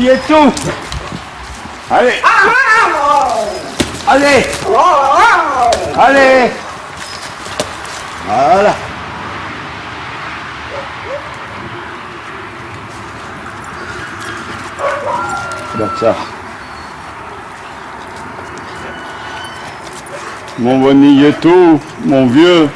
y est tout. Allez. Allez. Allez. Voilà. Donc ça. Mon bonilletto, mon vieux.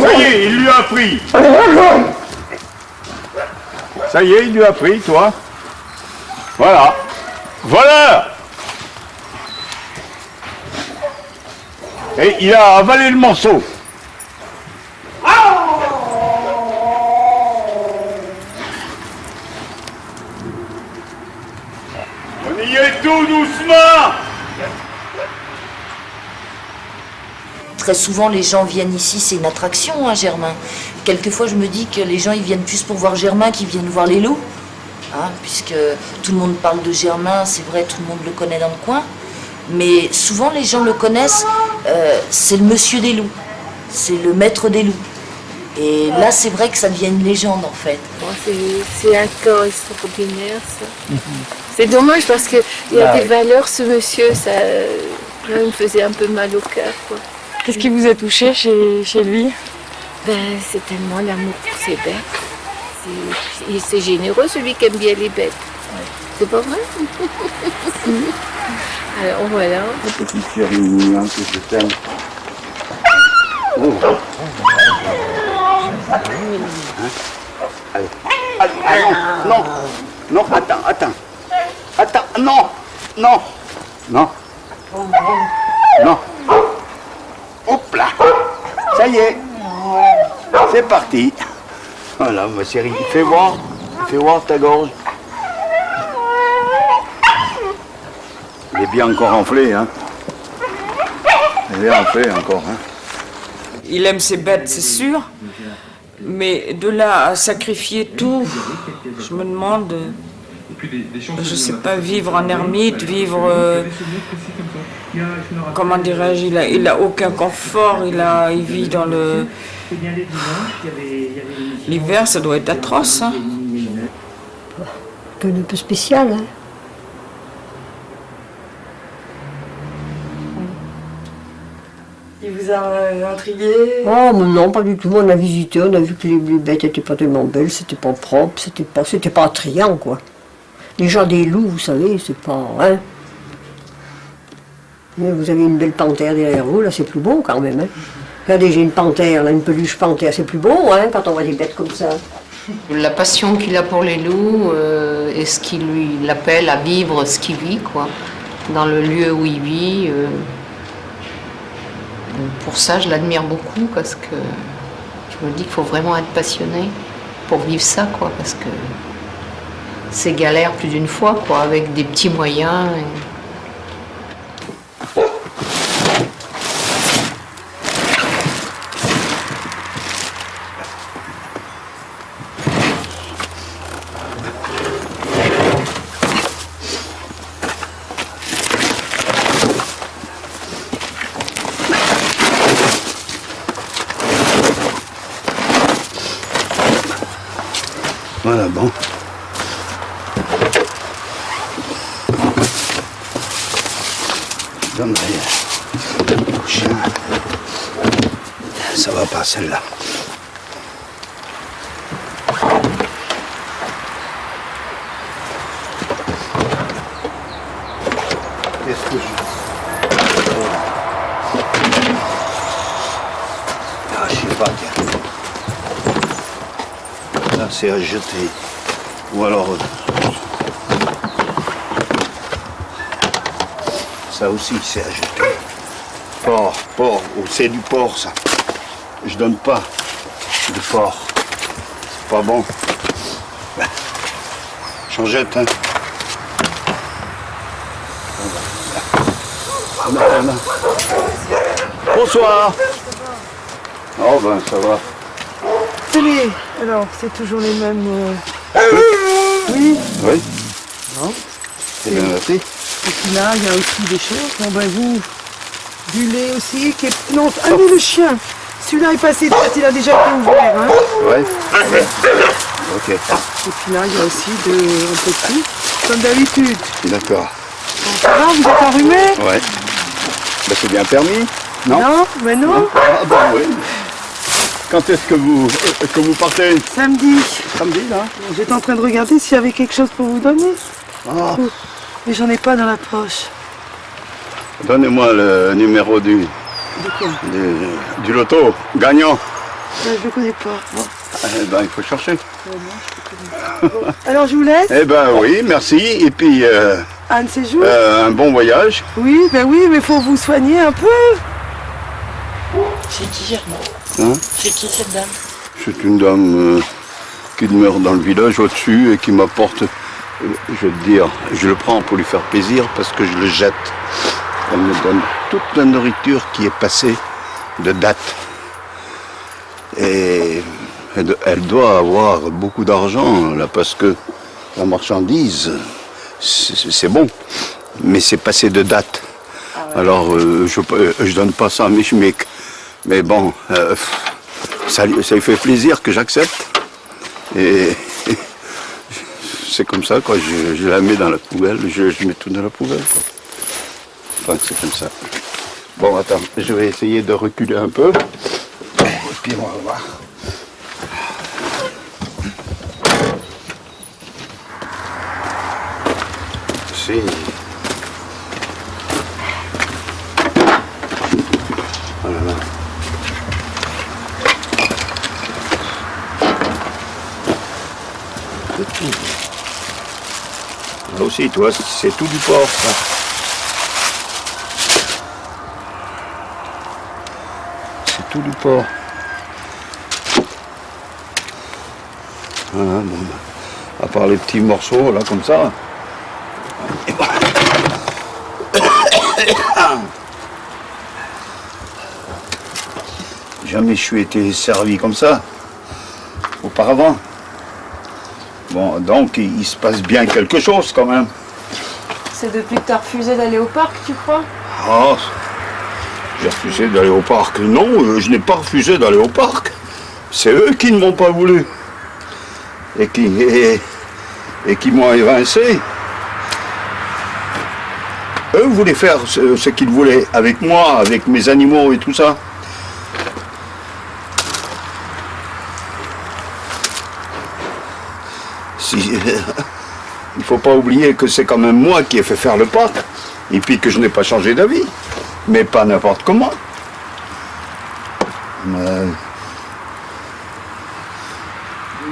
Ça y est, il lui a pris. Ça y est, il lui a pris, toi. Voilà. Voilà. Et il a avalé le morceau. On y est tout doucement. Très souvent, les gens viennent ici, c'est une attraction, hein, Germain. Quelquefois, je me dis que les gens, ils viennent plus pour voir Germain qu'ils viennent voir les loups. Hein, puisque tout le monde parle de Germain, c'est vrai, tout le monde le connaît dans le coin. Mais souvent, les gens le connaissent, c'est le monsieur des loups. C'est le maître des loups. Et là, c'est vrai que ça devient une légende, en fait. C'est un corps extraordinaire, ça. C'est dommage parce qu'il y a des valeurs, ce monsieur, ça me faisait un peu mal au cœur, quoi. Qu'est-ce qui vous a touché chez lui? C'est tellement l'amour pour ses bêtes. C'est généreux, celui qui aime bien les bêtes. C'est pas vrai? Alors voilà. La petite chérie mignonne que je t'aime. Oh. Hein? Allez. Allez, non, non, attends, non. Hop là, ça y est, c'est parti. Voilà, ma chérie, fais voir ta gorge. Elle est bien encore enflée, hein. Elle est bien enflée encore, hein. Il aime ses bêtes, c'est sûr, mais de là à sacrifier tout, je me demande, je sais pas, vivre en ermite, vivre, comment dirais-je, il a aucun confort, il vit dans le... L'hiver, ça doit être atroce, hein. Un peu spécial, hein. Il vous a intrigué? Oh, mais non, pas du tout. On a visité, on a vu que les bêtes n'étaient pas tellement belles, c'était pas propre, c'était pas attrayant, quoi. Les gens des loups, vous savez, c'est pas... Hein. Mais vous avez une belle panthère derrière vous, là, c'est plus beau quand même, hein. Regardez, j'ai une panthère, là, une peluche panthère, c'est plus beau, hein, quand on voit des bêtes comme ça. La passion qu'il a pour les loups et ce qui lui l'appelle à vivre ce qu'il vit, quoi, dans le lieu où il vit. Pour ça, je l'admire beaucoup parce que je me dis qu'il faut vraiment être passionné pour vivre ça, quoi, parce que c'est galère plus d'une fois, quoi, avec des petits moyens. Voilà, bon. Je donnerai au chien. Ça va pas, celle-là. Qu'est-ce que je sais pas, tiens. Là, c'est à jeter. Ou alors... ça aussi, c'est à jeter. Porc, ou c'est du porc, ça. Je donne pas de porc. C'est pas bon. Ben, j'en jette, hein. Bonsoir. Oh ben, ça va. Tenez, alors, c'est toujours les mêmes... Oui. Oui. Non. C'est bien noté. Et puis là, il y a aussi des choses. Bon, ben vous Du lait aussi qui est... Non, ah mais le chien. Celui-là est passé de date, il a déjà été ouvert. Hein. Ouais. Ok. Et puis là, il y a aussi un petit, comme d'habitude. D'accord. Bon, ça va, vous êtes enrhumé? Ouais. Ben, c'est bien permis. Non? Non, mais non. Ah ben oui. Quand est-ce que vous partez? Samedi. Samedi, là? J'étais en train de regarder s'il y avait quelque chose pour vous donner. Ah. Mais j'en ai pas dans la poche. Donnez-moi le numéro du loto gagnant. Je le connais pas. Eh ben, il faut chercher. Alors je vous laisse. Eh ben oui, merci. Et puis, Anne Séjour. un bon voyage. Oui, mais faut vous soigner un peu. C'est qui, Germain? Hein? C'est qui cette dame? C'est une dame qui demeure dans le village au-dessus et qui m'apporte, je vais te dire, je le prends pour lui faire plaisir parce que je le jette. Elle me donne toute la nourriture qui est passée de date. Et elle doit avoir beaucoup d'argent là parce que la marchandise, c'est bon, mais c'est passé de date. Ah ouais. Alors je donne pas ça à mes schmicks. Mais bon, ça lui fait plaisir que j'accepte. Et c'est comme ça, quoi. Je la mets dans la poubelle, je mets tout dans la poubelle, quoi. Enfin, c'est comme ça. Bon, attends, je vais essayer de reculer un peu. Et puis on va voir. Si. Voilà. Là aussi, toi, c'est tout du porc, ça. C'est tout du porc. Voilà, bon, à part les petits morceaux, là, comme ça. Et voilà. Jamais je suis été servi comme ça, auparavant. Bon, donc il se passe bien quelque chose quand même. C'est depuis que tu as refusé d'aller au parc, tu crois? Ah, j'ai refusé d'aller au parc. Non, je n'ai pas refusé d'aller au parc. C'est eux qui ne m'ont pas voulu. Et qui m'ont évincé. Eux voulaient faire ce qu'ils voulaient avec moi, avec mes animaux et tout ça. Il ne faut pas oublier que c'est quand même moi qui ai fait faire le parc, et puis que je n'ai pas changé d'avis, mais pas n'importe comment. Mais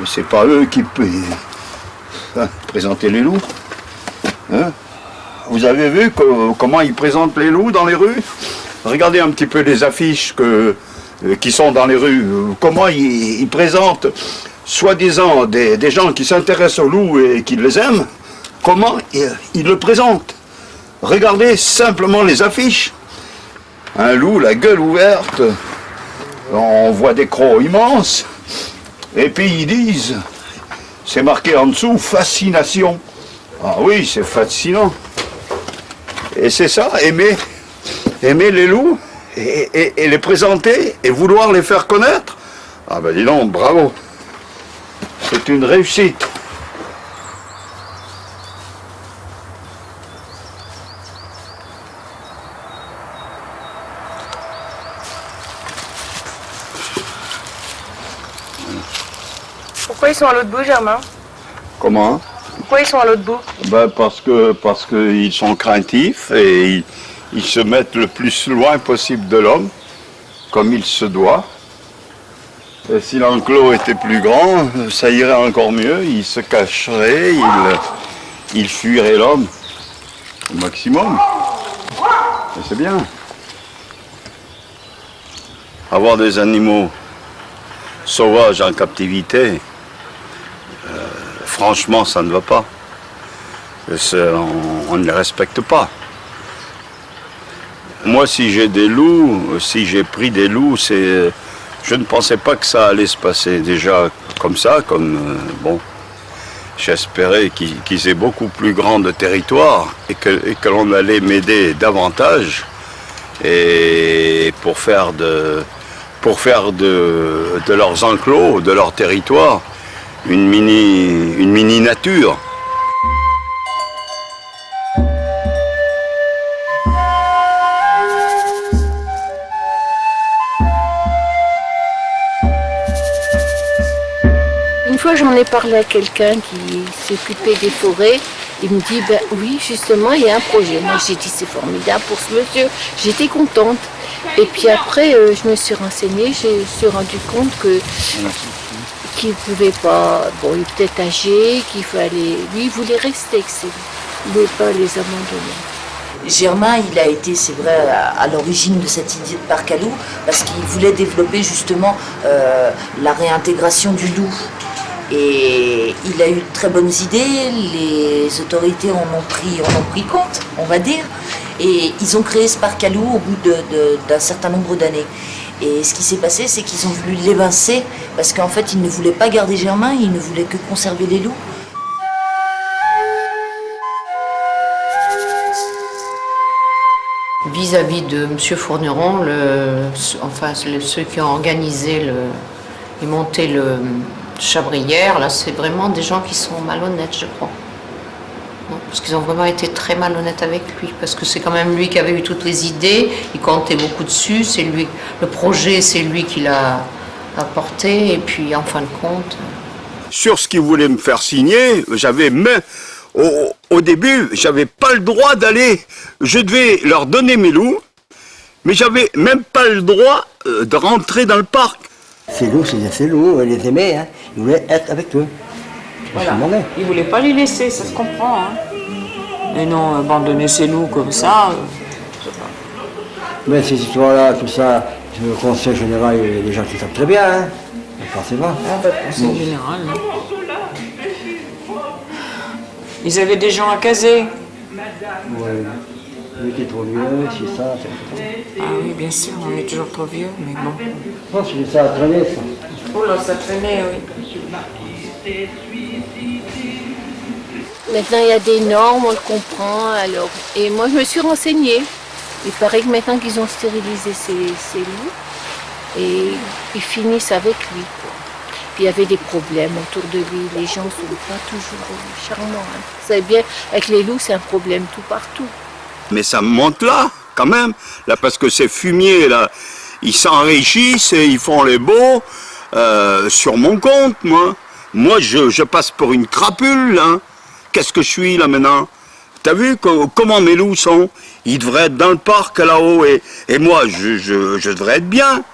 c'est pas eux qui peuvent présenter les loups. Hein? Vous avez vu comment ils présentent les loups dans les rues? Regardez un petit peu les affiches qui sont dans les rues, comment ils présentent soi-disant des gens qui s'intéressent aux loups et qui les aiment, comment ils le présentent. Regardez simplement les affiches. Un loup, la gueule ouverte, on voit des crocs immenses, et puis ils disent, c'est marqué en dessous, fascination. Ah oui, c'est fascinant. Et c'est ça, aimer les loups, et les présenter, et vouloir les faire connaître. Ah ben dis donc, bravo. C'est une réussite. Pourquoi ils sont à l'autre bout, Germain? Comment? Pourquoi ils sont à l'autre bout? Ben parce qu'ils sont craintifs et ils se mettent le plus loin possible de l'homme, comme il se doit. Et si l'enclos était plus grand, ça irait encore mieux, il se cacherait, il fuirait l'homme au maximum. Et c'est bien. Avoir des animaux sauvages en captivité, franchement, ça ne va pas. On ne les respecte pas. Moi, si j'ai des loups, si j'ai pris des loups, je ne pensais pas que ça allait se passer déjà comme ça, bon. J'espérais qu'ils aient beaucoup plus grand de territoire et que l'on allait m'aider davantage. et pour faire de leurs enclos, de leur territoire, une mini nature. Une fois, j'en ai parlé à quelqu'un qui s'occupait des forêts. Il me dit, ben oui, justement, il y a un projet. Moi, j'ai dit, c'est formidable pour ce monsieur. J'étais contente. Et puis après, je me suis renseignée, je me suis rendu compte qu'il ne pouvait pas, bon, il était peut-être âgé, qu'il fallait, lui, il voulait rester avec ses loups. Il ne voulait pas les abandonner. Germain, il a été, c'est vrai, à l'origine de cette idée de parc à loups, parce qu'il voulait développer justement la réintégration du loup. Et il a eu de très bonnes idées, les autorités en ont pris compte, on va dire, et ils ont créé ce parc à loups au bout d'un certain nombre d'années. Et ce qui s'est passé, c'est qu'ils ont voulu l'évincer, parce qu'en fait, ils ne voulaient pas garder Germain, ils ne voulaient que conserver les loups. Vis-à-vis de M. Fourneron, ceux qui ont organisé et monté le Chabrière, là, c'est vraiment des gens qui sont malhonnêtes, je crois. Parce qu'ils ont vraiment été très malhonnêtes avec lui, parce que c'est quand même lui qui avait eu toutes les idées, il comptait beaucoup dessus, c'est lui, le projet, c'est lui qui l'a apporté, et puis en fin de compte... Sur ce qu'ils voulaient me faire signer, j'avais même... Au début, j'avais pas le droit d'aller. Je devais leur donner mes loups, mais j'avais même pas le droit de rentrer dans le parc. Ces loups, c'est ces loups, ils les aimaient, hein. Ils voulaient être avec eux. Voilà. Il ne voulait pas les laisser, ça se comprend. Hein. Et non, abandonner ses loups comme ça, je sais pas. Mais ces histoires-là, tout ça, le conseil général, il y a des gens qui savent très bien, hein. Forcément. Ah, bah, le conseil général, hein. Ils avaient des gens à caser. Ouais. On était trop vieux, c'est ça, c'est ça. Ah oui, bien sûr, on est toujours trop vieux, mais bon. Je pense que ça a traîné, ça. Oh là, ça traînait, oui. Maintenant, il y a des normes, on le comprend. Alors. Et moi, je me suis renseignée. Il paraît que maintenant qu'ils ont stérilisé ces loups, et ils finissent avec lui. Puis il y avait des problèmes autour de lui. Les gens ne sont pas toujours charmants. Hein. Vous savez bien, avec les loups, c'est un problème tout partout. Mais ça monte là, quand même, là, parce que ces fumiers, là, ils s'enrichissent et ils font les beaux sur mon compte, moi. Moi, je passe pour une crapule, là. Qu'est-ce que je suis, là, maintenant? T'as vu comment mes loups sont? Ils devraient être dans le parc, là-haut, et moi, je devrais être bien.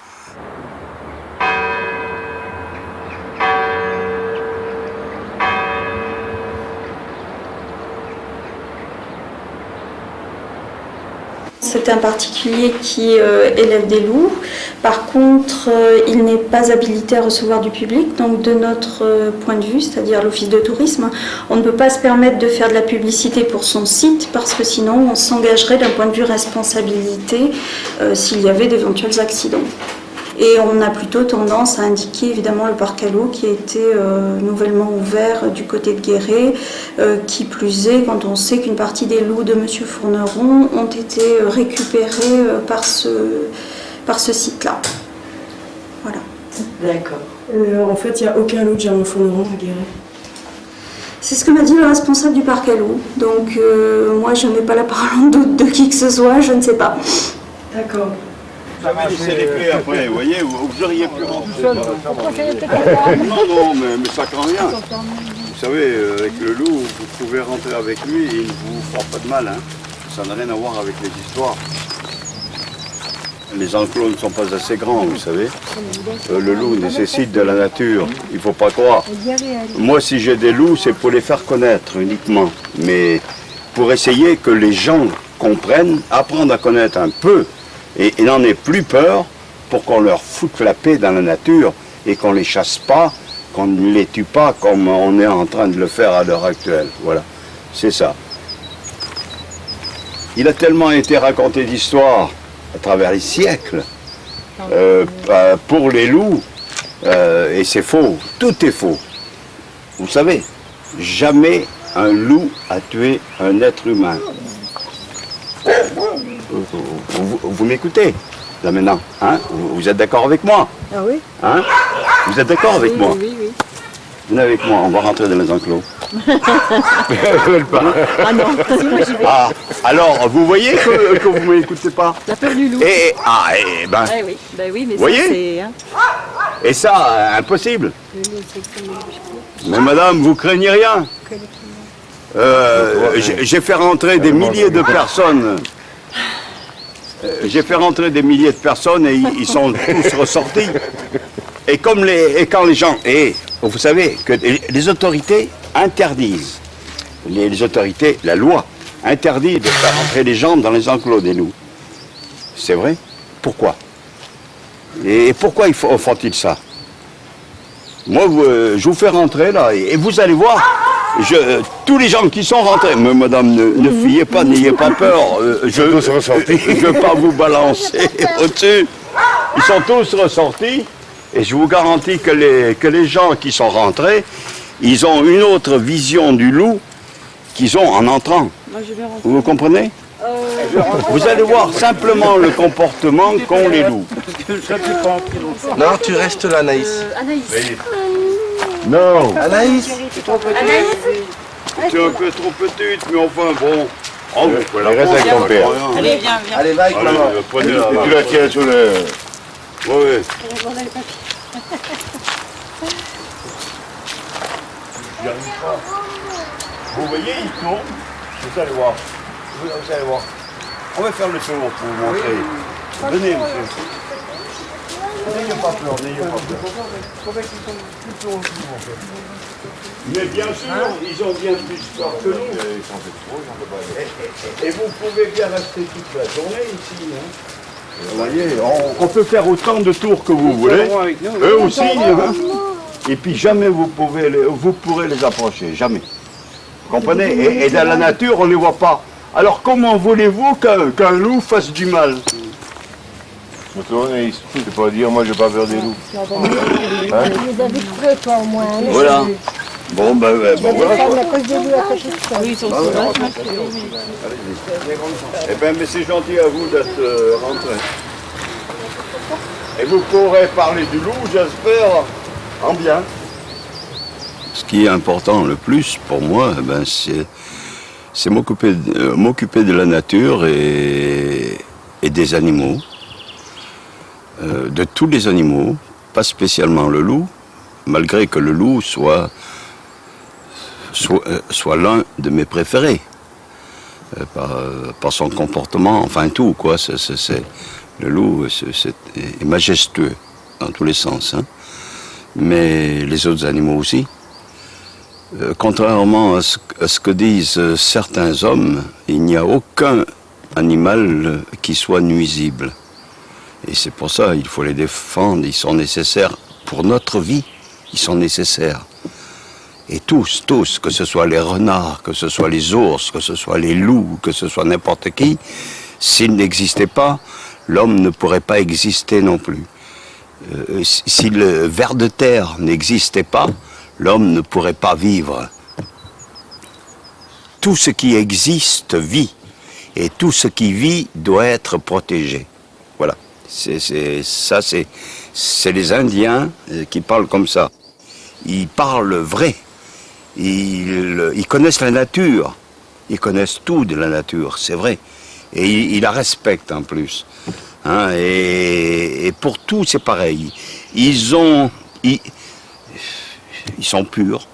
C'est un particulier qui élève des loups. Par contre, il n'est pas habilité à recevoir du public. Donc de notre point de vue, c'est-à-dire l'office de tourisme, on ne peut pas se permettre de faire de la publicité pour son site parce que sinon on s'engagerait d'un point de vue responsabilité s'il y avait d'éventuels accidents. Et on a plutôt tendance à indiquer évidemment le parc à loups qui a été nouvellement ouvert du côté de Guéret, qui plus est quand on sait qu'une partie des loups de M. Fourneron ont été récupérés par ce site-là. Voilà. D'accord. En fait, il n'y a aucun loup de Germain Fourneron à Guéret. C'est ce que m'a dit le responsable du parc à loups. Donc moi je ne mets pas la parole en doute de qui que ce soit, je ne sais pas. D'accord. C'est les clés après, vous voyez, vous auriez pu rentrer. Non, mais ça craint rien. Vous savez, avec le loup, vous pouvez rentrer avec lui et il ne vous fera pas de mal. Hein. Ça n'a rien à voir avec les histoires. Les enclos ne sont pas assez grands, vous savez. Le loup nécessite de la nature, il ne faut pas croire. Moi, si j'ai des loups, c'est pour les faire connaître uniquement. Mais pour essayer que les gens comprennent, apprendre à connaître un peu, et n'en aient plus peur pour qu'on leur foute la paix dans la nature et qu'on ne les chasse pas, qu'on ne les tue pas comme on est en train de le faire à l'heure actuelle. Voilà, c'est ça. Il a tellement été raconté d'histoires à travers les siècles pour les loups, et c'est faux, tout est faux. Vous savez, jamais un loup a tué un être humain. Vous m'écoutez, là maintenant, hein? Vous êtes d'accord avec moi? Ah oui? Hein? Vous êtes d'accord avec moi? Oui, oui. Venez avec moi, on va rentrer dans les enclos. Ah non, si, moi j'y vais. Ah, alors, vous voyez que vous ne m'écoutez pas? La peur du loup. Ben, Oui, ben oui, mais voyez? ça c'est... Hein. et ça, impossible. Mais madame, vous craignez rien. J'ai fait rentrer des milliers de personnes. J'ai fait rentrer des milliers de personnes et ils sont tous ressortis. Et quand les gens... Et vous savez que les autorités interdisent, les autorités, la loi, interdit de faire rentrer les gens dans les enclos des loups. C'est vrai? Pourquoi? Et pourquoi font-ils ça? Moi, je vous fais rentrer là, et vous allez voir, tous les gens qui sont rentrés, mais madame, ne fuyez pas, n'ayez pas peur, je ne veux pas vous balancer au-dessus. Ils sont tous ressortis, et je vous garantis que les gens qui sont rentrés, ils ont une autre vision du loup qu'ils ont en entrant. Vous comprenez? Vous allez voir simplement le comportement qu'ont les loups. Non, tu restes là, Anaïs. Anaïs. Non. Anaïs. Tu es un peu trop petite, mais enfin bon. Oh, vous pouvez la Reste avec ton père. Allez, viens, viens. Allez, va avec maman. Prenez-la. Tu la tiens sur le... Oui. Vous voyez, il tourne. Vous allez voir. Vous allez voir. On va faire le tour pour vous montrer. Venez, monsieur. N'ayez pas peur, n'ayez pas peur. Mais bien sûr, ils ont bien plus peur que nous. Et vous pouvez bien rester toute la journée ici. Hein. Vous voyez, on peut faire autant de tours que vous voulez. Eux aussi. Hein. Et puis jamais vous pourrez les approcher. Jamais. Vous comprenez? Et dans la nature, on ne les voit pas. Alors comment voulez-vous qu'un loup fasse du mal? Anaïs, tu peux pas dire, moi j'ai pas peur des loups. Les avais trouvés, toi, au moins. Voilà. Bon, ben voilà. À cause des loups, à cause de ça. Oui, ils sont sauvages. Eh bien, mais c'est gentil à vous d'être rentrés. Et vous pourrez parler du loup, j'espère, en bien. Ce qui est important le plus pour moi, c'est m'occuper de la nature et des animaux. De tous les animaux, pas spécialement le loup, malgré que le loup soit l'un de mes préférés. Par son comportement, enfin tout, quoi. Le loup est majestueux, dans tous les sens. Hein. Mais les autres animaux aussi. Contrairement à ce que disent certains hommes, il n'y a aucun animal qui soit nuisible. Et c'est pour ça qu'il faut les défendre, ils sont nécessaires pour notre vie, ils sont nécessaires. Et tous, que ce soit les renards, que ce soit les ours, que ce soit les loups, que ce soit n'importe qui, s'ils n'existaient pas, l'homme ne pourrait pas exister non plus. Si le ver de terre n'existait pas, l'homme ne pourrait pas vivre. Tout ce qui existe vit, et tout ce qui vit doit être protégé. Voilà. C'est les Indiens qui parlent comme ça. Ils parlent vrai. Ils connaissent la nature. Ils connaissent tout de la nature, c'est vrai. Et ils la respectent en plus. Hein, et pour tout, c'est pareil. Ils sont purs.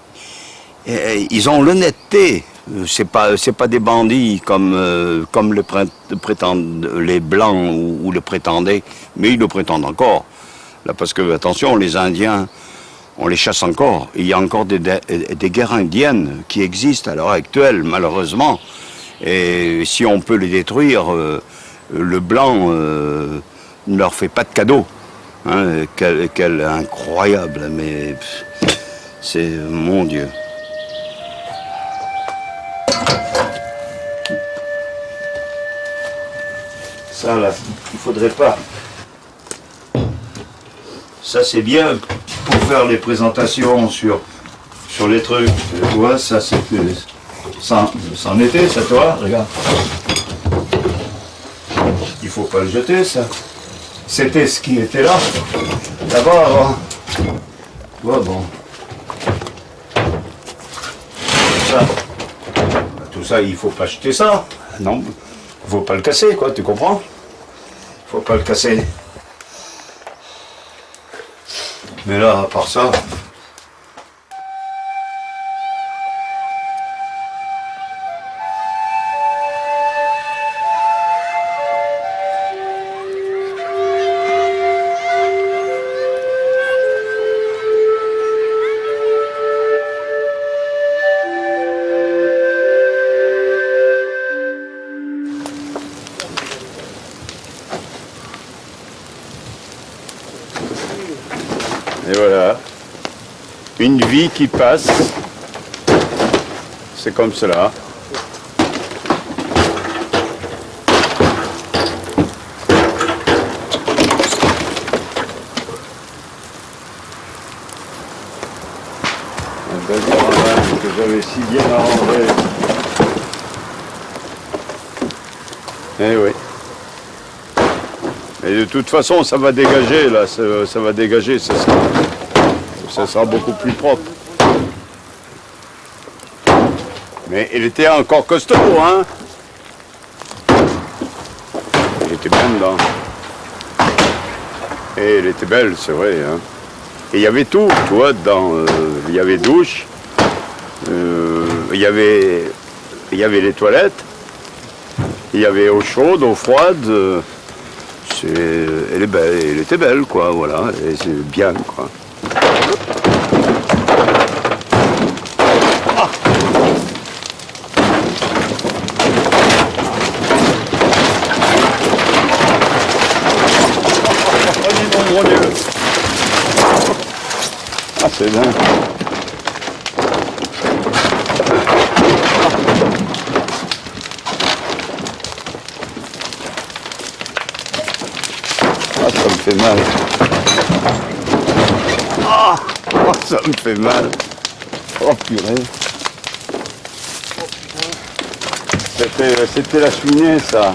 Et ils ont l'honnêteté. C'est pas des bandits comme les blancs ou le prétendaient, mais ils le prétendent encore. Là, parce que attention, les Indiens, on les chasse encore. Il y a encore des guerres indiennes qui existent à l'heure actuelle, malheureusement. Et si on peut les détruire, le blanc ne leur fait pas de cadeau. Hein, quel incroyable, mais c'est mon Dieu. Ça là, il faudrait pas. Ça c'est bien pour faire les présentations sur les trucs. Tu vois, ça c'est c'en était, ça toi, regarde. il faut pas le jeter, ça. C'était ce qui était là, là-bas avant. Ouais, bon. Tout ça, il faut pas jeter ça. Non, il faut pas le casser, quoi, tu comprends? Il faut pas le casser. Mais là, à part ça... Et voilà, une vie qui passe, c'est comme cela. Un bel jardin que j'avais si bien arrangé. Eh oui. Mais de toute façon, ça va dégager, là, ça va dégager, ça sera beaucoup plus propre. Mais il était encore costaud, hein? Il était bien dedans. Et elle était belle, c'est vrai, hein? Et il y avait tout, tu vois, dedans. Il y avait douche, il y avait les toilettes, il y avait eau chaude, eau froide. Elle est belle, elle était belle, quoi, voilà, et c'est bien, quoi. Ah. Oh, dis donc, mon Dieu. Ah, c'est bien. Ça me fait mal. Ah, oh, ça me fait mal. Oh purée. C'était la cheminée, ça.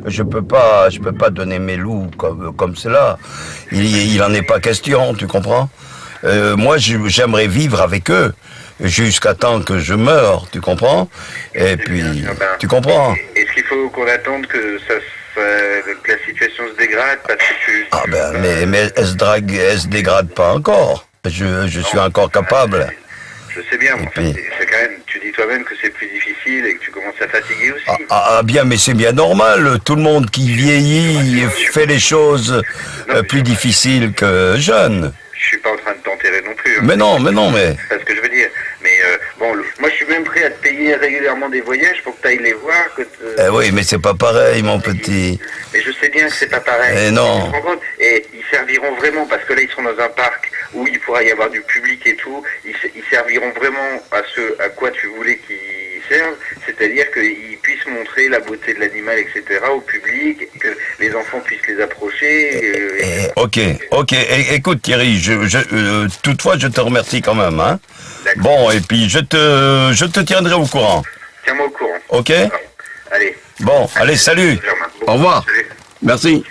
Je peux pas donner mes loups comme cela. Il en est pas question, tu comprends? Moi, j'aimerais vivre avec eux jusqu'à temps que je meure, tu comprends? Et puis, tu comprends? Est-ce qu'il faut qu'on attende que que la situation se dégrade parce que tu... Ah ben, mais elle se dégrade pas encore. Je suis encore capable. Je sais bien, mais enfin, c'est quand même, tu dis toi-même que c'est plus difficile et que tu commences à fatiguer aussi. Ah bien, mais c'est bien normal. Tout le monde qui vieillit fait les choses plus difficiles que jeune. Je suis pas en train de t'enterrer non plus. Hein. Mais non. C'est pas ce que je veux dire. Mais bon, moi je suis même prêt à te payer régulièrement des voyages pour que tu ailles les voir. Oui, mais c'est pas pareil, mon petit. Mais je sais bien que c'est pas pareil. Mais non. Et ils serviront vraiment, parce que là ils sont dans un parc où il pourra y avoir du public et tout. Ils serviront vraiment à ce à quoi tu voulais qu'ils servent, c'est-à-dire qu'ils puissent montrer la beauté de l'animal, etc. au public, que les enfants puissent les approcher. Ok. Écoute Thierry, toutefois je te remercie quand même, hein. Bon, et puis je te tiendrai au courant. Tiens-moi au courant. Ok. Allez. Bon, allez, salut. Au revoir. Salut. Merci.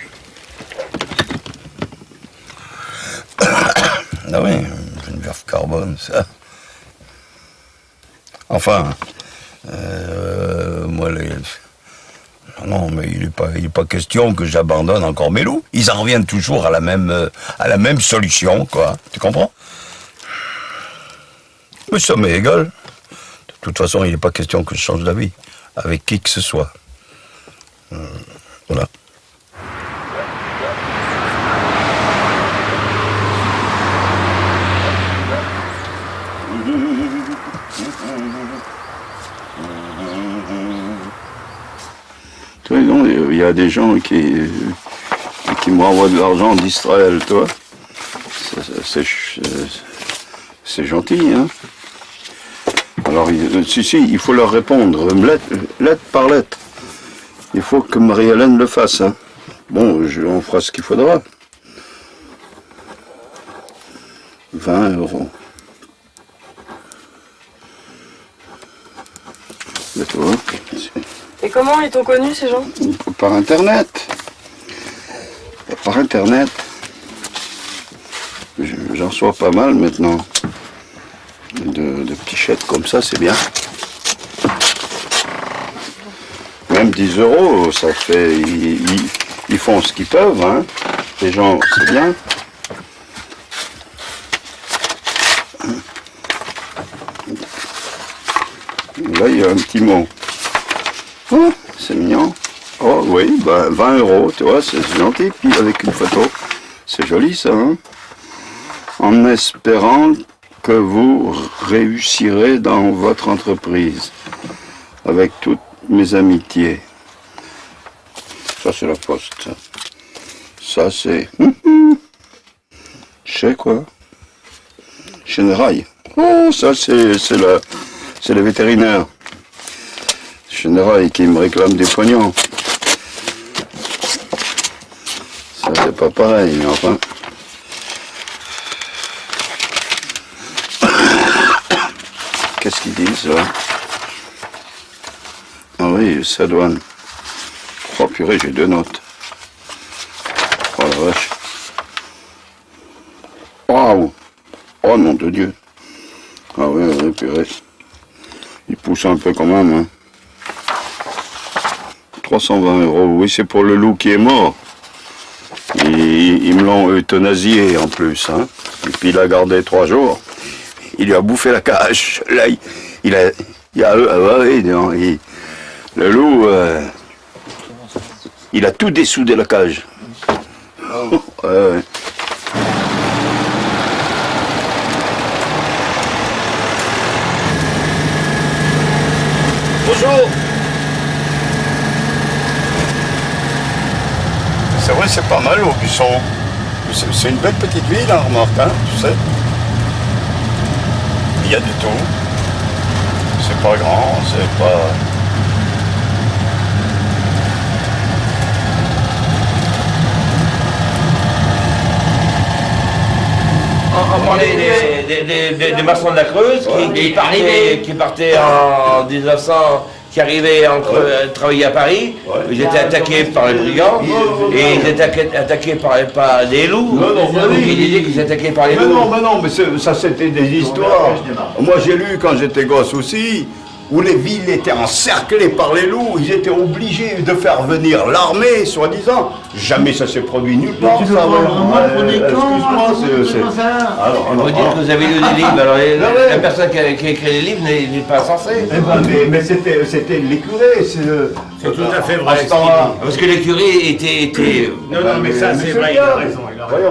Ah oui, Geneviève Carbone, ça. Enfin, moi, non, mais il est pas question que j'abandonne encore mes loups. Ils en reviennent toujours à la même solution, quoi. Tu comprends? Mais ça m'est égal. De toute façon, il n'est pas question que je change d'avis avec qui que ce soit. Voilà. Tu vois, non, il y a des gens qui m'envoient de l'argent d'Israël, toi. C'est gentil, hein. Alors, il faut leur répondre, lettre par lettre. Il faut que Marie-Hélène le fasse, hein. Bon, on fera ce qu'il faudra. 20 €. Et tu vois, Et comment ils t'ont connu ces gens? par Internet. Par Internet. J'en reçois pas mal maintenant. De petits chèques comme ça, c'est bien. Même 10 €, ça fait. Ils font ce qu'ils peuvent, hein. Les gens, c'est bien. Là, il y a un petit mot. Oh, c'est mignon. Oh oui, bah 20 €, tu vois, c'est gentil. Puis avec une photo, c'est joli ça, hein. En espérant que vous réussirez dans votre entreprise. Avec toutes mes amitiés. Ça, c'est la poste. Ça, c'est... Je sais quoi. Chénérail. Oh, ça, c'est le vétérinaire. Chénérail qui me réclame des pognons. Ça, c'est pas pareil, mais enfin... Qu'est-ce qu'ils disent, là? Ah oui, ça douane. Oh purée, j'ai 2 notes. Oh la vache. Waouh! Oh nom de Dieu. Ah oui, purée. Il pousse un peu quand même, hein. 320 €. Oui, c'est pour le loup qui est mort. Ils me l'ont euthanasié en plus, hein. Et puis il a gardé 3 jours. Il lui a bouffé la cage. Là, le loup, il a tout dessoudé la cage. Ouais. Bonjour. C'est vrai, c'est pas mal au Buisson. C'est une belle petite ville, hein, remarque, hein, tu sais. Il y a du tout. C'est pas grand, c'est pas... On parlait des maçons de la Creuse qui partaient en 1900, qui arrivaient travailler à Paris. Ouais. Ils étaient attaqués par les brigands et ils étaient attaqués par des loups. Ils disaient qu'ils étaient attaqués par les loups. Mais ça c'était des histoires. Moi j'ai lu quand j'étais gosse aussi, où les villes étaient encerclées par les loups, ils étaient obligés de faire venir l'armée, soi-disant. Jamais ça s'est produit nulle part. Excuse-moi, c'est... Alors, on dire que vous avez lu des livres, alors la personne qui a écrit les livres n'est pas censée. Mais c'était les curés, c'est tout à fait vrai. Parce que les curés étaient... Non, mais ça c'est vrai, il a raison.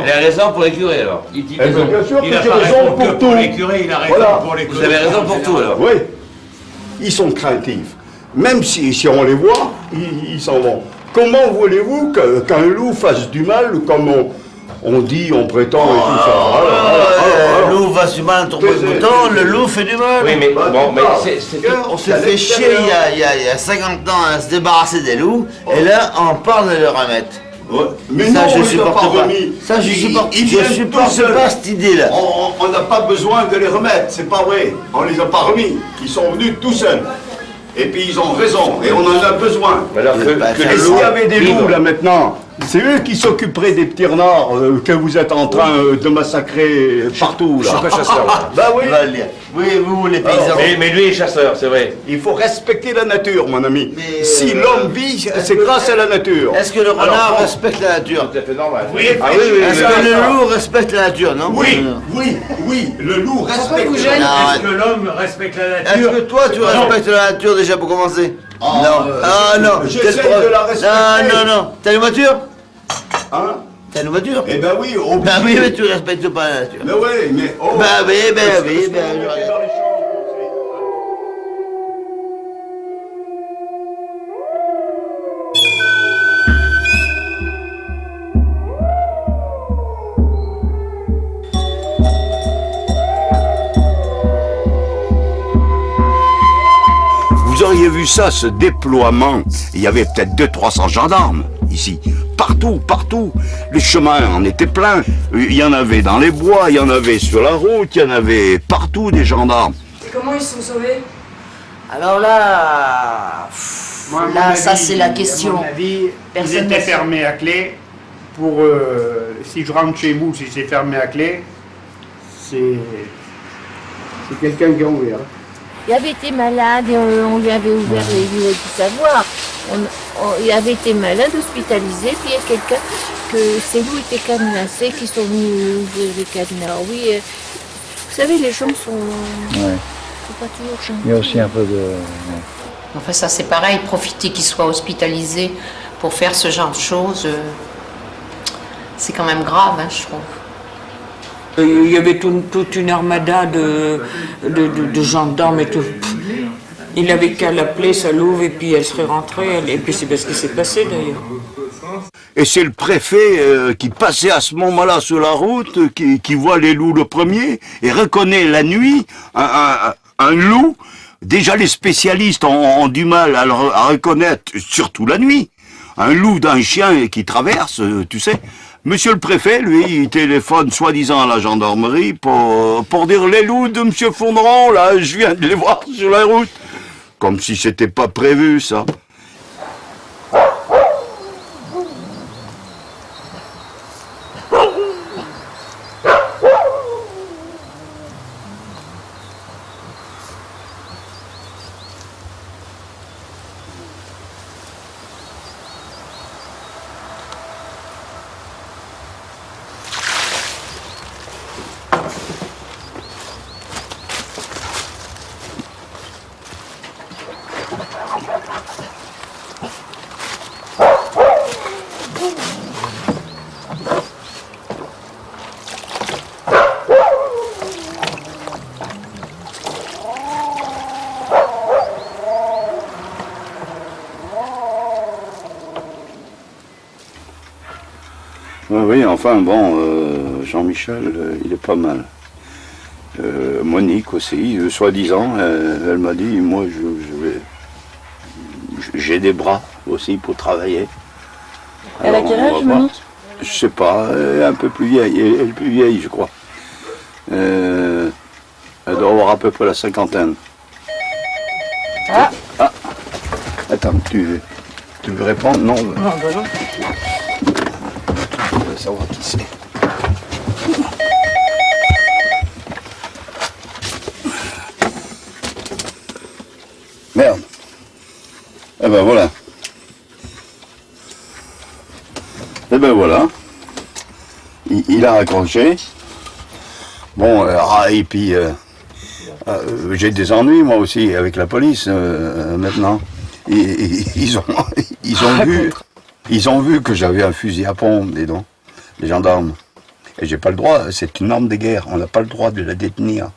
Il a raison pour les curés alors. Bien sûr que j'ai raison pour tout. Les curés, il a raison pour les curés. Vous avez raison pour tout alors. Oui. Ils sont craintifs. Même si on les voit, ils s'en vont. Comment voulez-vous qu'un loup fasse du mal, comme on dit, on prétend et tout ça? Le loup fasse du mal en tournant le bouton, le loup fait du mal. Oui, mais bon, mais on s'est fait chier il y a 50 ans à se débarrasser des loups, et là, on parle de le remettre. Ouais. Mais ça, non, je supporte pas. Ça, je supporte pas cette idée-là. On n'a pas besoin de les remettre, c'est pas vrai. On les a pas remis. Ils sont venus tout seuls. Et puis ils ont raison, et on en a besoin. Et s'il y avait des loups là maintenant, c'est eux qui s'occuperaient des petits renards que vous êtes en train de massacrer partout là. Je suis pas chasseur. Bah oui. Oui, vous les paysans. Mais lui est chasseur, c'est vrai. Il faut respecter la nature, mon ami. Si l'homme vit, c'est grâce à la nature. Est-ce que le renard respecte la nature? C'est tout à fait normal. Oui, est-ce que le loup respecte la nature, non? Oui, le loup respecte la nature. Est-ce que l'homme respecte la nature? Est-ce que toi, tu respectes la nature déjà pour commencer? Non. J'essaie de la respecter. Non. T'as une voiture? Hein? T'as une voiture? Eh ben oui, obligé. Ben oui, mais tu respectes pas la nature. Mais oui, mais... Ben oui. Vous auriez vu ça, ce déploiement. Il y avait peut-être 200-300 gendarmes ici. partout, partout. Les chemins en étaient pleins. Il y en avait dans les bois, il y en avait sur la route, il y en avait partout des gendarmes. Et comment ils se sont sauvés? Alors là, là, ça c'est la question. À mon avis, Personne ils ne étaient sait. fermés à clé. Pour si je rentre chez vous, si c'est fermé à clé, c'est quelqu'un qui a ouvert. Il avait été malade et on lui avait ouvert les yeux du savoir. Il avait été malade, hospitalisé, puis il y a quelqu'un que ses loups étaient cadenassés qui sont venus ouvrir les cadenas. Oui, vous savez, les gens sont pas toujours gentils. Il y a aussi un peu de... Enfin, ça c'est pareil, profiter qu'il soit hospitalisé pour faire ce genre de choses, c'est quand même grave, hein, je trouve. Il y avait toute une armada de gendarmes et tout. Il n'avait qu'à l'appeler, ça l'ouvre et puis elle serait rentrée. Et puis c'est bien ce qui s'est passé d'ailleurs. Et c'est le préfet qui passait à ce moment-là sur la route, qui voit les loups le premier et reconnaît la nuit un loup. Déjà les spécialistes ont du mal à reconnaître, surtout la nuit, un loup d'un chien qui traverse, tu sais. Monsieur le préfet, lui, il téléphone soi-disant à la gendarmerie pour dire les loups de monsieur Fourneron, là, je viens de les voir sur la route. Comme si c'était pas prévu, ça. Oui, enfin bon, Jean-Michel, il est pas mal. Monique aussi, soi-disant, elle m'a dit, moi j'ai des bras aussi pour travailler. Elle a quel âge, Monique? Je sais pas, elle est un peu plus vieille, elle est plus vieille, je crois. Elle doit avoir à peu près la cinquantaine. Ah, Attends, tu veux répondre? Non. non, bah non. On va savoir qui c'est. Merde. Eh ben voilà. Eh ben voilà. Il a raccroché. Bon, et puis j'ai des ennuis moi aussi avec la police maintenant. Ils ont vu que j'avais un fusil à pompe, dis donc, les gendarmes. Et j'ai pas le droit, c'est une arme de guerre, on n'a pas le droit de la détenir.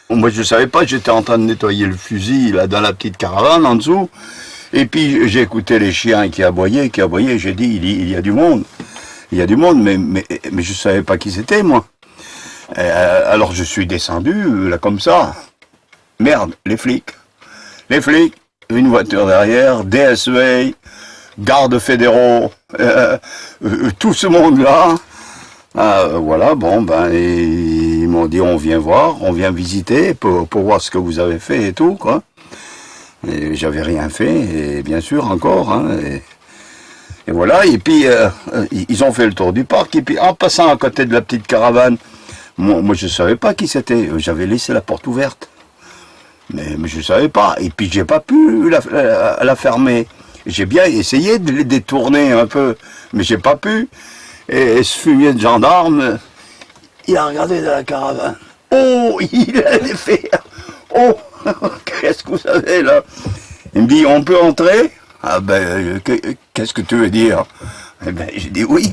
Moi je savais pas, j'étais en train de nettoyer le fusil là dans la petite caravane en dessous. Et puis j'ai écouté les chiens qui aboyaient, j'ai dit il y a du monde. Il y a du monde, mais je savais pas qui c'était moi. Alors je suis descendu là comme ça. Merde, les flics. Une voiture derrière, DSV, gardes fédéraux, tout ce monde-là. Voilà, bon, ben, ils m'ont dit on vient visiter pour voir ce que vous avez fait et tout, quoi. Et j'avais rien fait, et bien sûr encore, hein, et voilà, et puis ils ont fait le tour du parc, et puis en passant à côté de la petite caravane, moi je savais pas qui c'était, j'avais laissé la porte ouverte. Mais je savais pas, et puis j'ai pas pu la fermer. J'ai bien essayé de les détourner un peu, mais j'ai pas pu. Et ce fumier de gendarme, il a regardé dans la caravane. Oh, il allait faire. Oh, qu'est-ce que vous avez là? Il me dit, on peut entrer? Ah ben, qu'est-ce que tu veux dire? Eh ben, j'ai dit oui.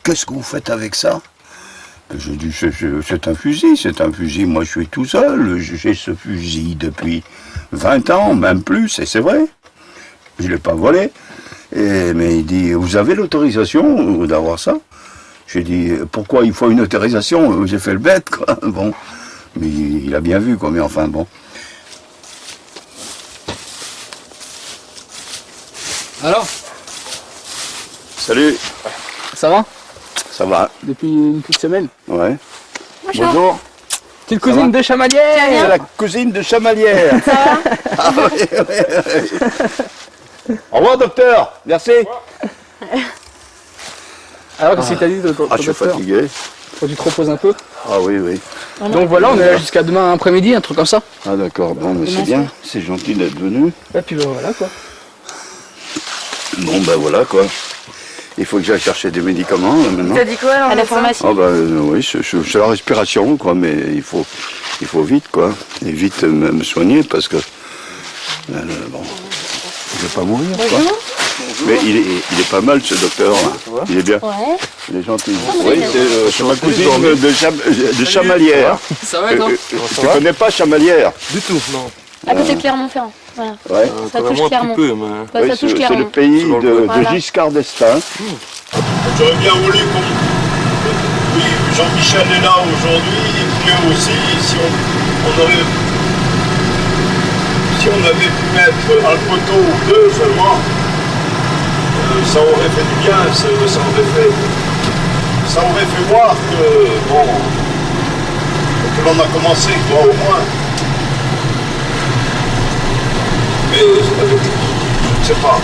Qu'est-ce que vous faites avec ça? Je dis, c'est un fusil, moi je suis tout seul, j'ai ce fusil depuis 20 ans, même plus, et c'est vrai, je ne l'ai pas volé. Mais il dit, vous avez l'autorisation d'avoir ça? J'ai dit, pourquoi il faut une autorisation? J'ai fait le bête, quoi, bon, mais il a bien vu, quoi, mais enfin, bon. Alors, Salut. Ça va? Ça va. Depuis une petite semaine? Ouais. Bonjour. Bonjour. C'est une cousine de Chamalières. C'est la cousine de Chamalières. Ça va? Ah, oui, oui. Au revoir, docteur. Merci. Alors, qu'est-ce qu'il t'a dit, ton je suis docteur? fatigué. Faut que tu te reposes un peu. Ah oui, oui. Donc voilà, on est là jusqu'à demain après-midi, un truc comme ça. Ah d'accord, bon, mais c'est bien. C'est gentil d'être venu. Et puis ben, voilà quoi. Bon, ben voilà quoi. Il faut que j'aille chercher des médicaments là, maintenant. T'as dit quoi alors? À la pharmacie. Ah ben oui, c'est la respiration quoi, mais il faut vite quoi. Et vite me soigner parce que bon, je vais pas mourir quoi. Mais il est pas mal ce docteur. Hein. Il est bien. Ouais. Il est gentil. Oui, c'est ma cousine de Chamalières. Ça va toi? Tu connais pas Chamalières? Du tout, non. À côté de Clermont-Ferrand. Voilà. Ouais. Ça touche Clermont. Bah, Oui, ça touche c'est Clermont. le pays de Voilà. Giscard d'Estaing. J'aurais bien voulu qu'on... Oui, Jean-Michel est là aujourd'hui, et puis eux aussi, si on avait pu mettre un poteau ou deux seulement, ça aurait fait du bien, ça aurait fait voir que, bon, que l'on a commencé, quoi, au moins. Mais je ne sais pas.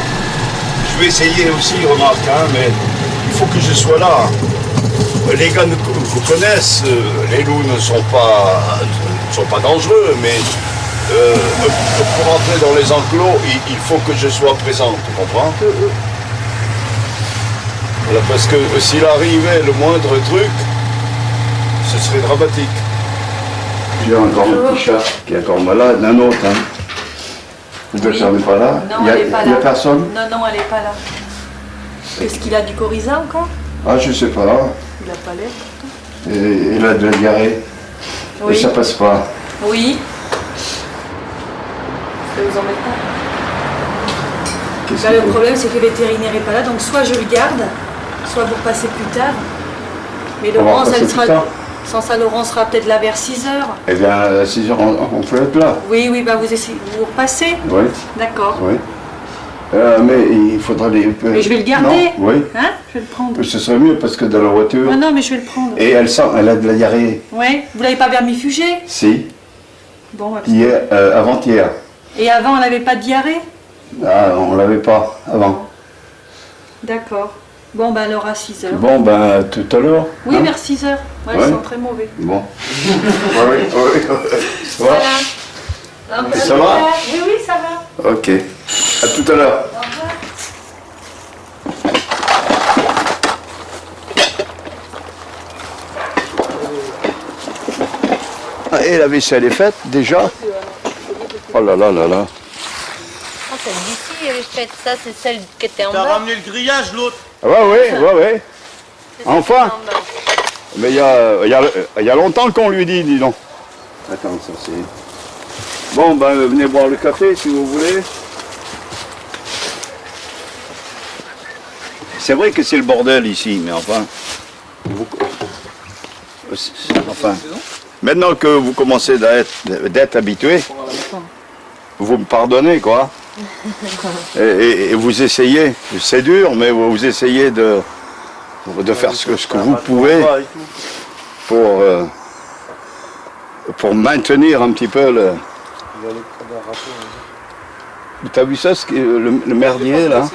Je vais essayer aussi, remarque, hein, mais il faut que je sois là. Les gars vous connaissent, les loups ne sont pas dangereux, mais pour entrer dans les enclos, il faut que je sois présent, tu comprends? Voilà, parce que s'il arrivait le moindre truc, ce serait dramatique. J'ai encore un petit chat qui est encore malade, un autre, hein. Le docteur n'est pas là? Non, elle n'est pas là. Il n'y a personne? Non, elle n'est pas là. Est-ce qu'il a du coryza encore? Ah, je sais pas. Il n'a pas l'air. Et il a de la diarrhée. Oui. Et ça passe pas. Oui. Ça vous embête pas? Là, le problème, c'est que le vétérinaire n'est pas là, donc soit je le garde, soit vous repassez plus tard. Mais On va Laurence, repasser elle sera... plus tard. Sans ça, Laurence sera peut-être là vers 6 h. Eh bien, à 6 h, on peut être là. Oui, bah vous essayez, vous repassez? Oui. D'accord. Oui. Mais il faudra les... Mais je vais le garder. Non, oui. Hein? Je vais le prendre. Ce serait mieux parce que dans la voiture... Ah non, mais je vais le prendre. Et elle a de la diarrhée. Oui. Vous l'avez pas vermifugé? Si. Bon, bah, Hier, avant-hier. Et avant, on n'avait pas de diarrhée? Ah, on l'avait pas avant. D'accord. Bon, ben alors à 6 h. Bon, ben, tout à l'heure. Oui, hein? vers 6 h. Ouais, Ouais. ils sont très mauvais. Bon. oui. Ça va? Voilà. Ça va? Oui, oui, ça va. Ok. À tout à l'heure. Ah, et la vaisselle est faite déjà? Oh là là là là. Oh, celle d'ici, elle est faite. Ça, c'est celle qui était en bas. T'as ramené le grillage, l'autre? Ah ouais. Enfin. Mais il y a longtemps qu'on lui dit, dis donc. Attends, ça c'est... Bon, ben venez boire le café si vous voulez. C'est vrai que c'est le bordel ici, mais enfin... Enfin, maintenant que vous commencez d'être habitué, vous me pardonnez, quoi. Et vous essayez, c'est dur, mais vous essayez de faire ce que vous pouvez pour maintenir un petit peu le... T'as vu ça, le merdier, là?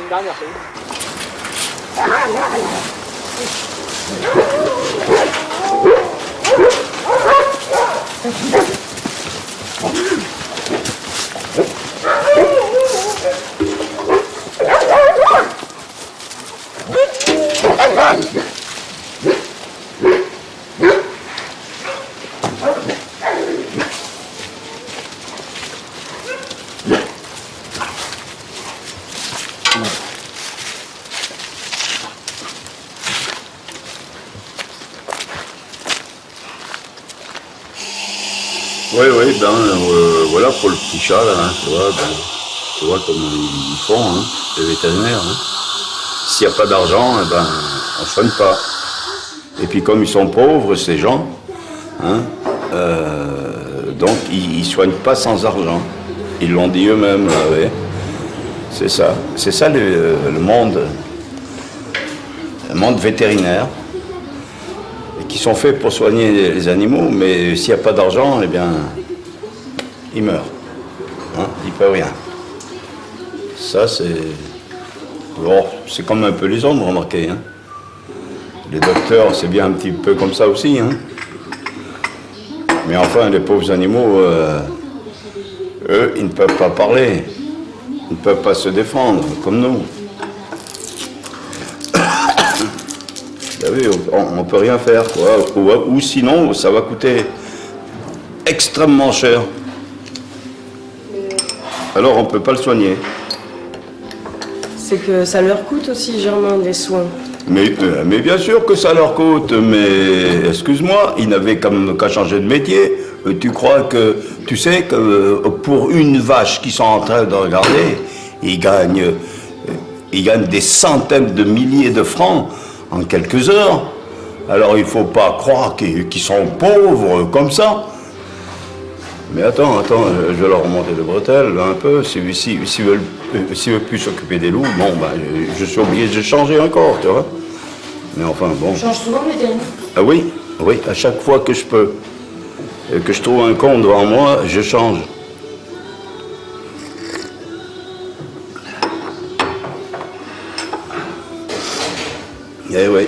Oui, voilà pour le petit chat là, hein, tu vois comme ils font, hein, les vétérinaires. Hein. S'il n'y a pas d'argent, eh ben, on ne soigne pas. Et puis comme ils sont pauvres, ces gens, hein, donc ils ne soignent pas sans argent. Ils l'ont dit eux-mêmes, là, oui. C'est ça le monde. un monde vétérinaire, et qui sont faits pour soigner les animaux, mais s'il n'y a pas d'argent, eh bien, ils meurent. Hein, ils ne peuvent rien. Ça, c'est... Bon, c'est comme un peu les hommes, remarquez. Hein. Les docteurs, c'est bien un petit peu comme ça aussi. Hein. Mais enfin, les pauvres animaux, eux, ils ne peuvent pas parler. Ils ne peuvent pas se défendre, comme nous. Vous savez, on ne peut rien faire, quoi. Ou sinon, ça va coûter extrêmement cher. Alors, on ne peut pas le soigner. C'est que ça leur coûte aussi, Germain, des soins. Mais bien sûr que ça leur coûte, mais excuse-moi, ils n'avaient qu'à changer de métier. Tu crois que, tu sais que pour une vache qu'ils sont en train de regarder, ils gagnent des centaines de milliers de francs en quelques heures. Alors il ne faut pas croire qu'ils sont pauvres comme ça. Mais attends, je vais leur remonter le bretelle un peu. S'ils veulent plus s'occuper des loups, bon, ben, je suis obligé de changer encore, tu vois. Mais enfin, bon. Tu changes souvent le vétérinaire? Ah oui, à chaque fois que je peux, que je trouve un con devant moi, je change. Eh oui.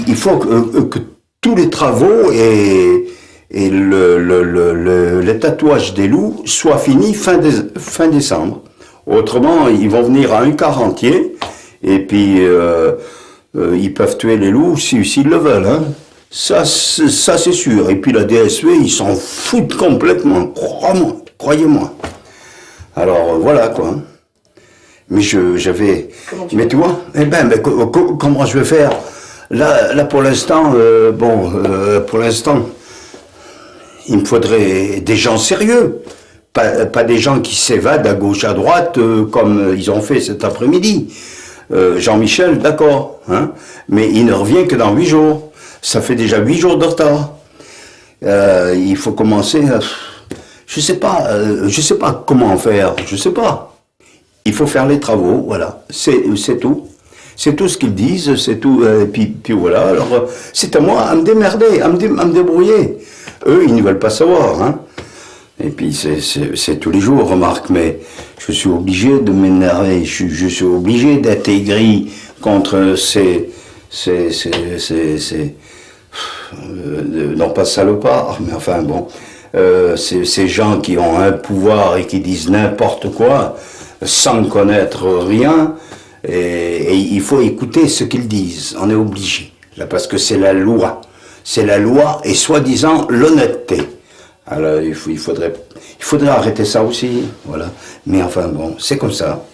Il faut que tous les travaux et le tatouage des loups soient finis fin décembre. Autrement, ils vont venir à un quart entier et puis ils peuvent tuer les loups s'ils le veulent. Hein. Ça c'est sûr. Et puis la DSV, ils s'en foutent complètement. Croyez-moi. Alors voilà quoi. Mais j'avais... Mais tu vois, comment je vais faire? Là pour l'instant, pour l'instant, il me faudrait des gens sérieux. Pas des gens qui s'évadent à gauche, à droite, comme ils ont fait cet après-midi. Jean-Michel, d'accord, hein, mais il ne revient que dans 8 jours. Ça fait déjà 8 jours de retard. Il faut commencer à... Je sais pas comment faire, je sais pas. Il faut faire les travaux, voilà, c'est tout. C'est tout ce qu'ils disent, c'est tout, puis voilà, alors c'est à moi à me démerder, à me débrouiller. Eux, ils ne veulent pas savoir, hein. Et puis c'est tous les jours, remarque, mais je suis obligé de m'énerver, je suis obligé d'être aigri contre non pas salopards, mais enfin bon, ces gens qui ont un pouvoir et qui disent n'importe quoi, sans connaître rien, et il faut écouter ce qu'ils disent, on est obligé, là, parce que c'est la loi et soi-disant l'honnêteté. Alors il faudrait arrêter ça aussi, voilà. Mais enfin bon, c'est comme ça.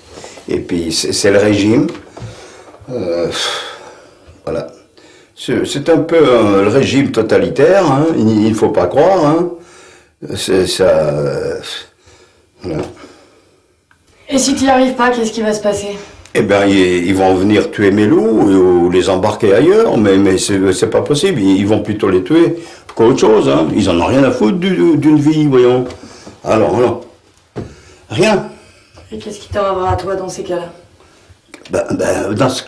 Et puis c'est le régime, voilà. C'est un peu le régime totalitaire, hein. Il ne faut pas croire, hein. C'est ça, voilà. Et si tu n'y arrives pas, qu'est-ce qui va se passer? Eh bien, ils vont venir tuer mes loups ou les embarquer ailleurs, mais c'est pas possible. Ils vont plutôt les tuer qu'autre chose, hein. Ils en ont rien à foutre d'une vie, voyons. Alors, non. Rien. Et qu'est-ce qui t'arrivera à toi dans ces cas-là? Dans ce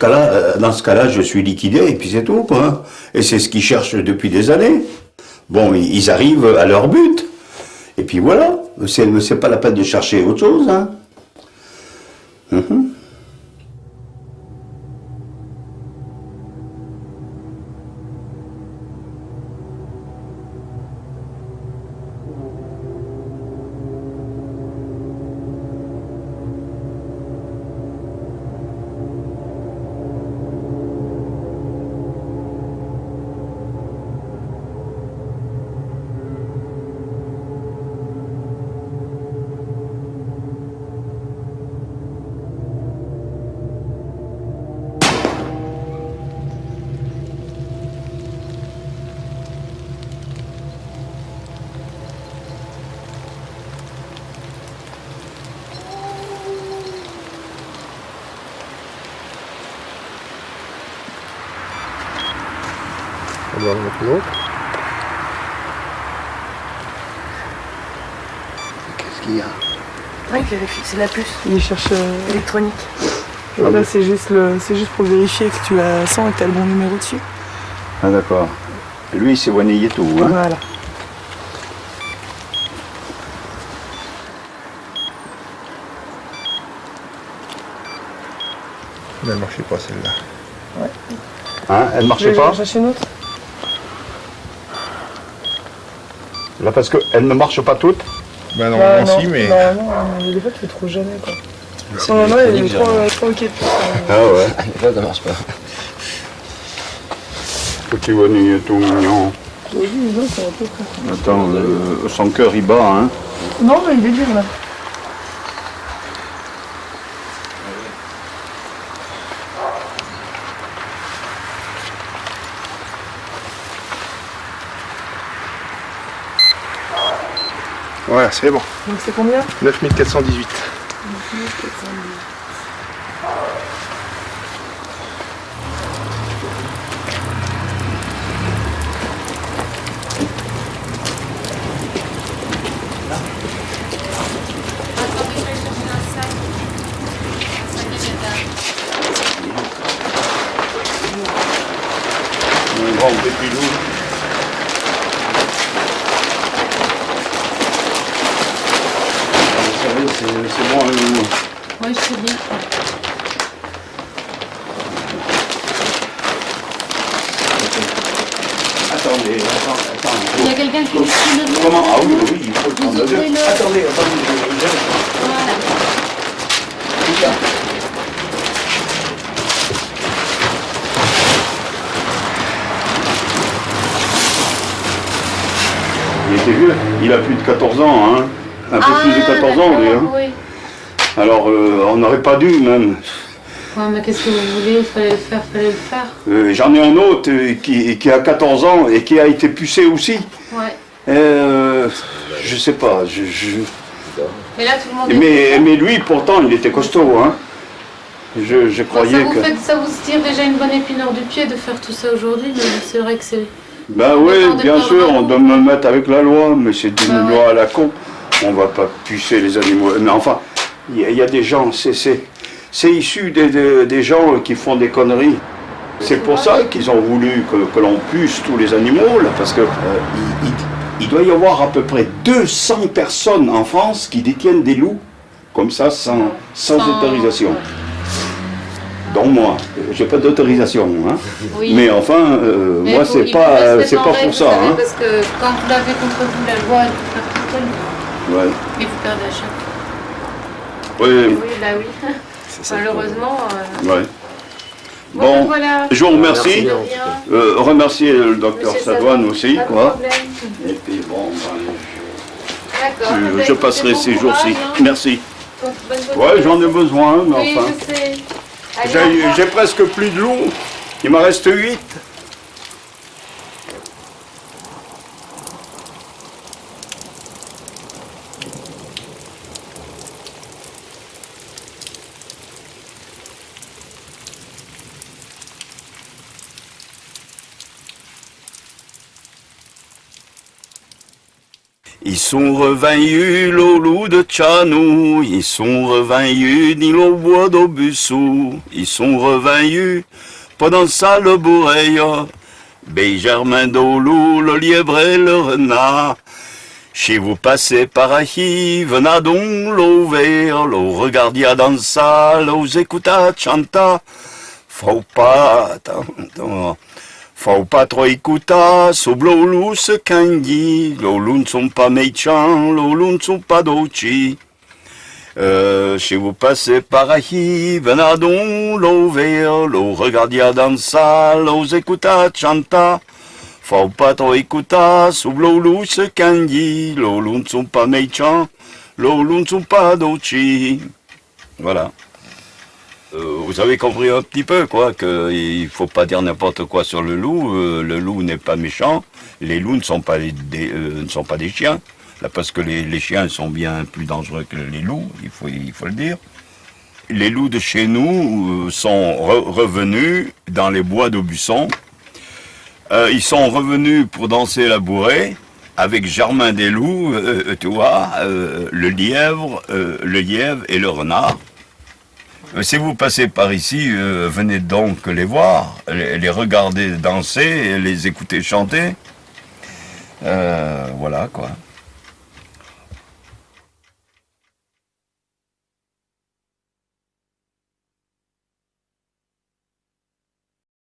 cas-là, je suis liquidé et puis c'est tout, quoi. Et c'est ce qu'ils cherchent depuis des années. Bon, ils arrivent à leur but. Et puis voilà. C'est pas la peine de chercher autre chose, hein. dois en mettre une autre. Qu'est-ce qu'il y a? Oui, vérifie, c'est la puce. Il cherche électronique. Et là, c'est juste pour vérifier que tu la sens et que tu as le bon numéro dessus. Ah d'accord. Lui, c'est vanillé tout. Hein? Voilà. Elle ne marchait pas celle-là. Ouais. Hein? Elle marchait pas? Chercher une autre. Là, parce qu'elle ne marche pas toutes? Ben normalement si, mais... Non, des fois, tu fais trop jamais, quoi. Son maman, elle est trop ok. Ah ouais. Là, ça marche pas. Petit vanillé tout mignon. Oui, non, c'est un peu près. Attends, son cœur il bat, hein? Non, mais il est dur, là. Voilà, c'est bon. Donc c'est combien? 9418. 9418. Un grand petit loup. C'est bon, un loup. Oui, je sais bien. Attendez. Il y a quelqu'un qui me suit le dos. Comment? Ah oui, il faut le prendre le deux. ouvrez-le. Attendez, Voilà. Il était vieux, il a plus de 14 ans, hein. Un peu plus de 14 ans, lui. Hein. Oui. Alors, on n'aurait pas dû, même. Ouais, mais qu'est-ce que vous voulez? Il fallait le faire. J'en ai un autre qui a 14 ans et qui a été pucé aussi. Ouais. Je sais pas, Mais là, tout le monde est... mais lui, pourtant, il était costaud, hein. Je croyais que... Ça vous tire déjà une bonne épineur du pied de faire tout ça aujourd'hui, mais c'est vrai que c'est... Ben oui, bien sûr, on doit me mettre avec la loi, mais c'est une loi à la con. On va pas pucer les animaux. Mais enfin, il y a des gens, c'est issu des gens qui font des conneries. C'est pour ça qu'ils ont voulu que l'on puce tous les animaux, là, parce que il doit y avoir à peu près 200 personnes en France qui détiennent des loups, comme ça, sans autorisation. Dont moi, j'ai pas d'autorisation, hein. Oui. Mais enfin, moi c'est pas pour ça, hein. Parce que quand vous l'avez contre vous, la loi, elle peut faire tout seul. Ouais. Et vous perdez à chaque fois. Oui. Oui, bah oui. Malheureusement. Ouais. Bon, Bon, voilà. je vous remercie. Remercier le docteur Sadoine aussi, Pas de quoi. problème. Et puis bon, D'accord. je passerai ces jours-ci. Merci. Bonne Ouais, j'en ai besoin, mais Oui, enfin. je sais. Allez, au revoir. J'ai presque plus de loups. Il m'en reste 8. Ils sont revenus, le loup de Tchanou, ils sont revenus, ni le bois d'Aubusson, ils sont revenus, pendant ça le bourreil, Benjamin Dolou, le lièvre et le renard. Si vous passez par ici, venez donc l'eau vert, l'eau regardia dans ça, l'eau écouta chanta, faut pas attendre. Faut pas trop écouter, sous l'eau se candy, l'eau ne sont pas méchants, l'eau ne sont pas dolci. Si vous passez par ici, venez donc l'eau vert, l'eau regardia dans ça, l'eau écouta chanta. Faut pas trop écouter, sous l'eau se candy, l'eau ne sont pas méchants, l'eau ne sont pas dolci. Voilà. Vous avez compris un petit peu, quoi, qu'il ne faut pas dire n'importe quoi sur le loup. Le loup n'est pas méchant. Les loups ne sont pas des chiens. Là, parce que les chiens sont bien plus dangereux que les loups, il faut le dire. Les loups de chez nous sont revenus dans les bois d'Aubusson. Ils sont revenus pour danser la bourrée avec Germain Desloups, tu vois, le lièvre et le renard. Si vous passez par ici, venez donc les voir, les regarder danser, et les écouter chanter. Voilà quoi.